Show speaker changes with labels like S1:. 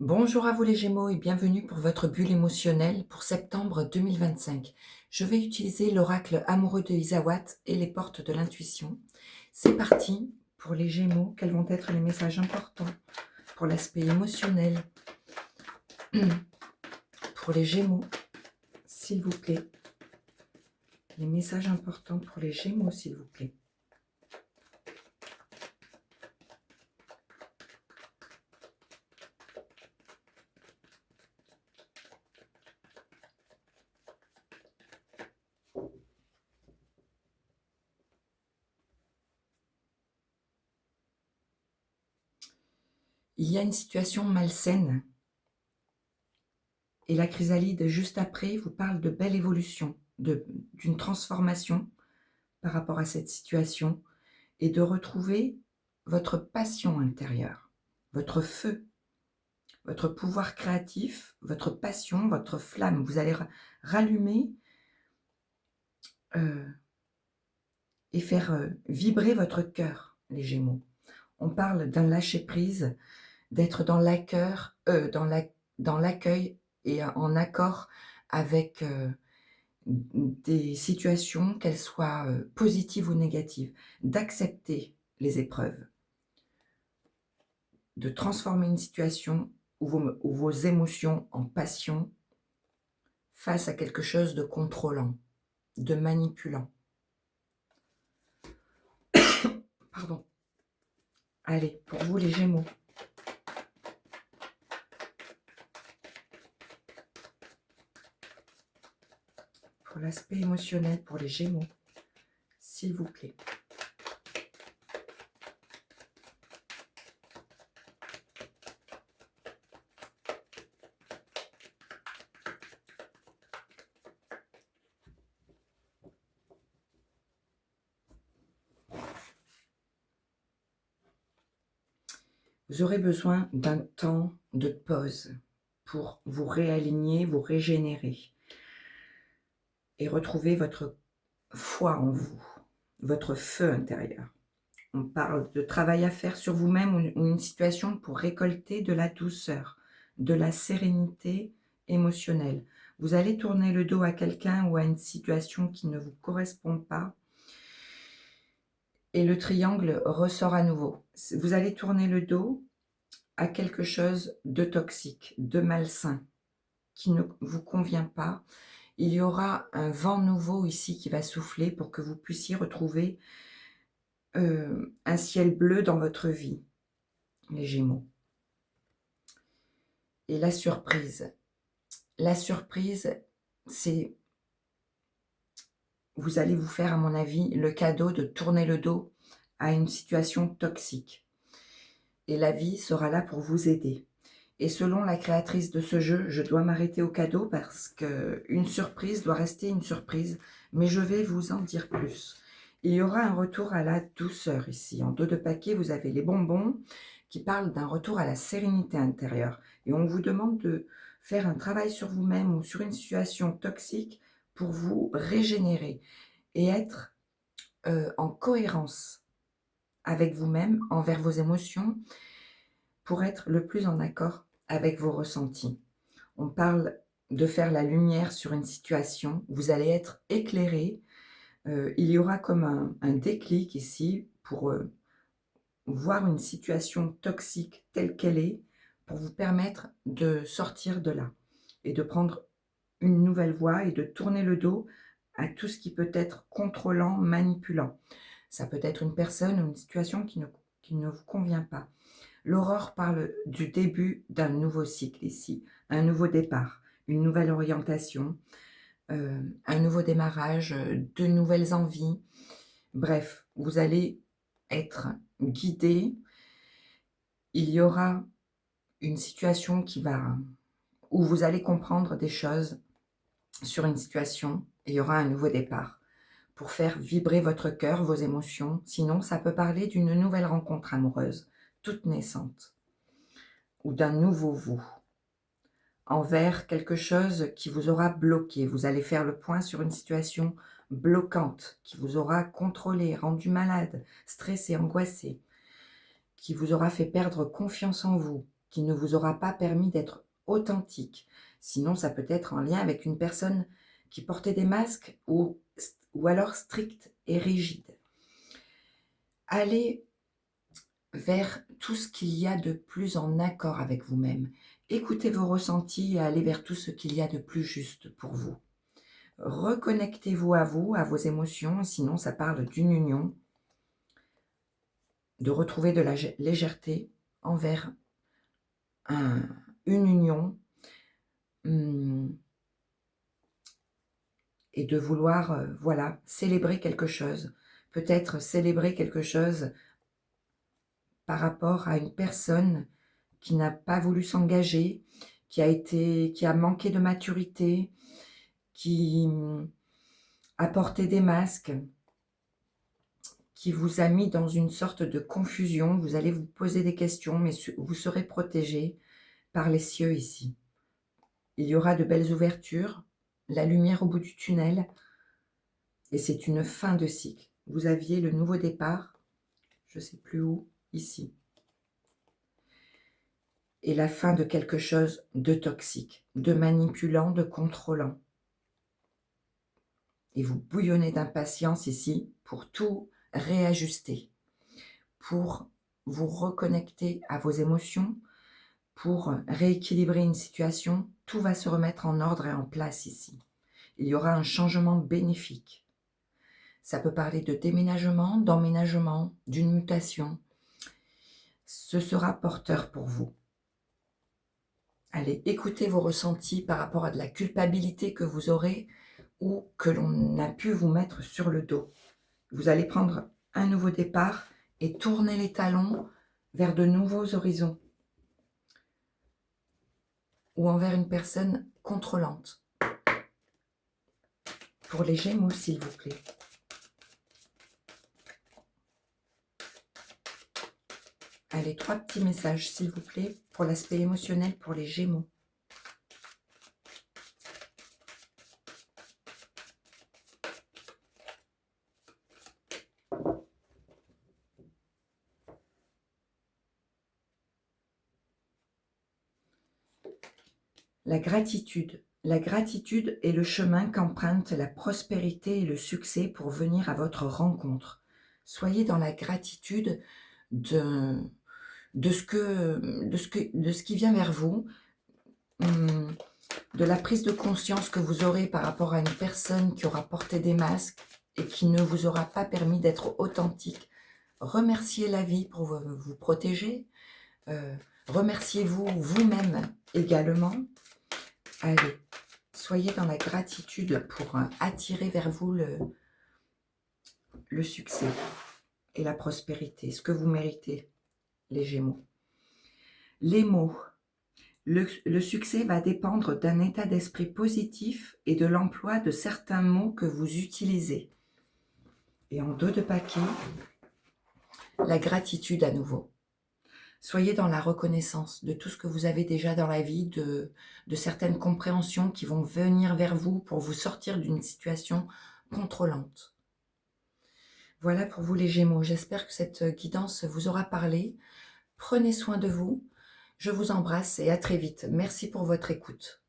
S1: Bonjour à vous les Gémeaux et bienvenue pour votre bulle émotionnelle pour septembre 2025. Je vais utiliser l'oracle amoureux de Isawat et les portes de l'intuition. C'est parti pour les Gémeaux. Quels vont être les messages importants pour l'aspect émotionnel pour les Gémeaux, s'il vous plaît. Les messages importants pour les Gémeaux, s'il vous plaît. Il y a une situation malsaine et la chrysalide juste après vous parle de belle évolution, d'une transformation par rapport à cette situation et de retrouver votre passion intérieure, votre feu, votre pouvoir créatif, votre passion, votre flamme. Vous allez rallumer et faire vibrer votre cœur, les Gémeaux. On parle d'un lâcher-prise, d'être dans dans l'accueil et en accord avec des situations, qu'elles soient positives ou négatives, d'accepter les épreuves, de transformer une situation ou vos émotions en passion face à quelque chose de contrôlant, de manipulant. Pardon. Allez, pour vous les Gémeaux. Pour l'aspect émotionnel pour les Gémeaux, s'il vous plaît. Vous aurez besoin d'un temps de pause pour vous réaligner, vous régénérer et retrouver votre foi en vous, votre feu intérieur. On parle de travail à faire sur vous-même ou une situation pour récolter de la douceur, de la sérénité émotionnelle. Vous allez tourner le dos à quelqu'un ou à une situation qui ne vous correspond pas et le triangle ressort à nouveau. Vous allez tourner le dos à quelque chose de toxique, de malsain, qui ne vous convient pas. Il y aura un vent nouveau ici qui va souffler pour que vous puissiez retrouver un ciel bleu dans votre vie, les Gémeaux. Et la surprise, c'est, vous allez vous faire, à mon avis, le cadeau de tourner le dos à une situation toxique. Et la vie sera là pour vous aider. Et selon la créatrice de ce jeu, je dois m'arrêter au cadeau parce qu'une surprise doit rester une surprise, mais je vais vous en dire plus. Il y aura un retour à la douceur ici. En dos de paquet, vous avez les bonbons qui parlent d'un retour à la sérénité intérieure. Et on vous demande de faire un travail sur vous-même ou sur une situation toxique pour vous régénérer et être en cohérence avec vous-même, envers vos émotions, pour être le plus en accord avec vos ressentis. On parle de faire la lumière sur une situation, vous allez être éclairé, il y aura comme un déclic ici pour voir une situation toxique telle qu'elle est, pour vous permettre de sortir de là et de prendre une nouvelle voie et de tourner le dos à tout ce qui peut être contrôlant, manipulant. Ça peut être une personne ou une situation qui ne vous convient pas. L'aurore parle du début d'un nouveau cycle ici, un nouveau départ, une nouvelle orientation, un nouveau démarrage, de nouvelles envies. Bref, vous allez être guidé. Il y aura une situation où vous allez comprendre des choses sur une situation et il y aura un nouveau départ pour faire vibrer votre cœur, vos émotions. Sinon, ça peut parler d'une nouvelle rencontre amoureuse, toute naissante, ou d'un nouveau vous, envers quelque chose qui vous aura bloqué. Vous allez faire le point sur une situation bloquante qui vous aura contrôlé, rendu malade, stressé, angoissé, qui vous aura fait perdre confiance en vous, qui ne vous aura pas permis d'être authentique. Sinon, ça peut être en lien avec une personne qui portait des masques ou alors stricte et rigide. Allez vers tout ce qu'il y a de plus en accord avec vous-même. Écoutez vos ressentis et allez vers tout ce qu'il y a de plus juste pour vous. Reconnectez-vous, à vos émotions, sinon ça parle d'une union, de retrouver de la légèreté envers une union et de vouloir voilà, célébrer quelque chose. Peut-être célébrer quelque chose par rapport à une personne qui n'a pas voulu s'engager, qui a manqué de maturité, qui a porté des masques, qui vous a mis dans une sorte de confusion. Vous allez vous poser des questions, mais vous serez protégé par les cieux ici. Il y aura de belles ouvertures, la lumière au bout du tunnel, et c'est une fin de cycle. Vous aviez le nouveau départ, je ne sais plus où, ici. Et la fin de quelque chose de toxique, de manipulant, de contrôlant. Et vous bouillonnez d'impatience ici pour tout réajuster, pour vous reconnecter à vos émotions, pour rééquilibrer une situation. Tout va se remettre en ordre et en place ici. Il y aura un changement bénéfique. Ça peut parler de déménagement, d'emménagement, d'une mutation. Ce sera porteur pour vous. Allez, écoutez vos ressentis par rapport à de la culpabilité que vous aurez ou que l'on a pu vous mettre sur le dos. Vous allez prendre un nouveau départ et tourner les talons vers de nouveaux horizons ou envers une personne contrôlante. Pour les Gémeaux, s'il vous plaît. Allez, 3 petits messages, s'il vous plaît, pour l'aspect émotionnel pour les Gémeaux. La gratitude. La gratitude est le chemin qu'emprunte la prospérité et le succès pour venir à votre rencontre. Soyez dans la gratitude de ce qui vient vers vous, de la prise de conscience que vous aurez par rapport à une personne qui aura porté des masques et qui ne vous aura pas permis d'être authentique. Remerciez la vie pour vous protéger. Remerciez-vous vous-même également. Allez, soyez dans la gratitude pour attirer vers vous le succès et la prospérité, ce que vous méritez, les Gémeaux. Les mots. Le succès va dépendre d'un état d'esprit positif et de l'emploi de certains mots que vous utilisez. Et en dos de paquet, la gratitude à nouveau. Soyez dans la reconnaissance de tout ce que vous avez déjà dans la vie, de certaines compréhensions qui vont venir vers vous pour vous sortir d'une situation contrôlante. Voilà pour vous les Gémeaux. J'espère que cette guidance vous aura parlé. Prenez soin de vous. Je vous embrasse et à très vite. Merci pour votre écoute.